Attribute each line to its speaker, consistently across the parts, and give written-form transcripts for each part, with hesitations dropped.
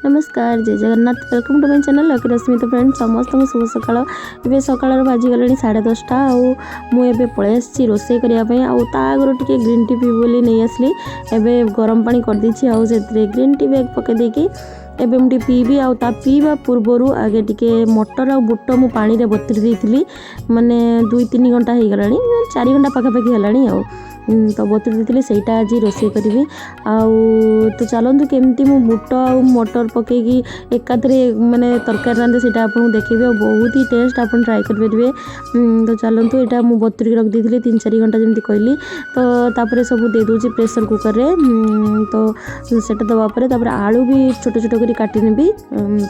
Speaker 1: नमस्कार जय Jagannath welcome to my channel lucky Rashmi. तो फ्रेंड समस्त शुभ सकाळ। ए सकाळ बाजिगला 10:30 मुझे पलि आसी रोसे करने आगर टे ग्रीन टी पीबी बोली नहीं आसली। एवं गरम पानी कर देछि आउ से ग्रीन टी बैग पके देकी एबे मुझे पीबी आ पीवा पूर्वर आगे टिके मटर आ बुट मु पानी रे बतुरी देइथिली माने 2-3 घंटा हो गलानी 4 घंटा पाखापाखि हेलानी तो बतुरी देइथिली सेटा आज रोसे करी तो चलतु केमती मु बुट आ मटर पकईकी एकाथरे माने तरकारी रांधे से आपको देखेबे बहुत ही टेस्ट आप ट्राए करेंगे। तो चलतु यहाँ मुझे बतुरी रख देइथिली 3-4 घंटा जमी कहली तो तापर सब दे दूची प्रेशर कुकर रे तो सेटा दवा पर आलू भी छोट छोट कर काटी नेबी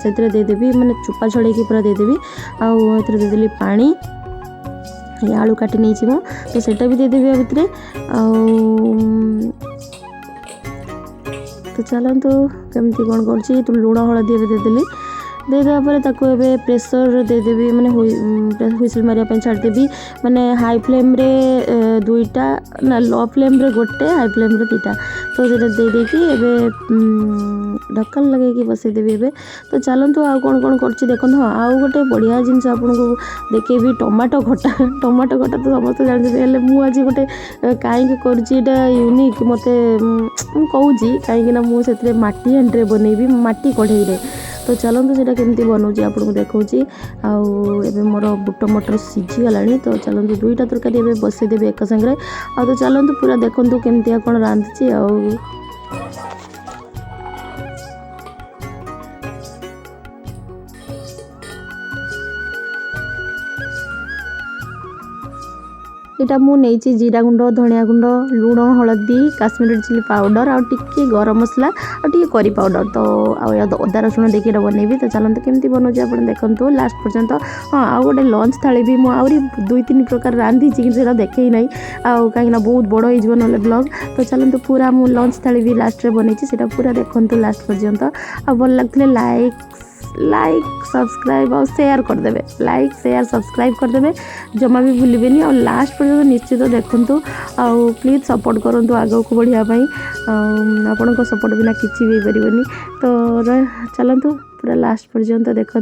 Speaker 1: से देदेवी माने चुपा छड़े पूरा देदेवी आउे देदेली पानी ये आलू काटी नहीं मो तो सेटा भी देदेवी भितर तो चलतु केमती कौन कर तो लुण हलदी देदेली देदेवा ताको एबे प्रेशर देदेवी माने हुइसिल मारिया छाड़देवी माने हाई फ्लेम रे 2टा ना लो फ्लेम रे 1 हाई फ्लेम रे 2टा तो सेटा दे देकी एबे ढक्कन लगे बसईदेवी एबे। तो चलतु आउ कौन कौन कर देखो हाँ आउ गोटे बढ़िया जिनस आपको देखेबी टमाटो खटा तो समस्त जानते मुझे गोटे कहीं करा यूनिक मत कहूँ कहीं मुझे माटी हांडी बनईबी माटी कढ़ई रे। तो चलतु से केमती बनाऊँगी आपको देखा आबे मोर बुट मटर सीझीगला तो चलतु 2टा तरकारी एवं बसईदेवी एक सागर तो चलतु पूरा देखु केमती कौन रांधि आ यहाँ मुझे जीरा गुंड धनिया गुंड लुण हलदी काश्मीरी चिली पाउडर आ टिके गरम मसला आ टिके करी पाउडर तो अदा रसुण देखिए बनईबी। तो चलते केमती बनाऊँगी आप देखो लास्ट पर्यंत। हाँ आउ गोटे लंच थाली भी मुझे 2-3 प्रकार रांधि कि देखे ना आउ कहीं बहुत बड़ हो ना ब्लॉग। तो चलते पूरा मु लंच थाली भी लास्ट में बनई से पूरा देखो लास्ट पर्यंत आ भल लगते लाइक सब्सक्राइब और शेयर करदे लाइक शेयर सब्सक्राइब करदे जमा भी भूलें और लास्ट पर्यंत निश्चित देखु आ प्लीज सपोर्ट करूँ आगे को बढ़ियापी आपण सपोर्ट बिना किसी भी पारे। तो चलतु पूरा लास्ट पर्यंत देखु।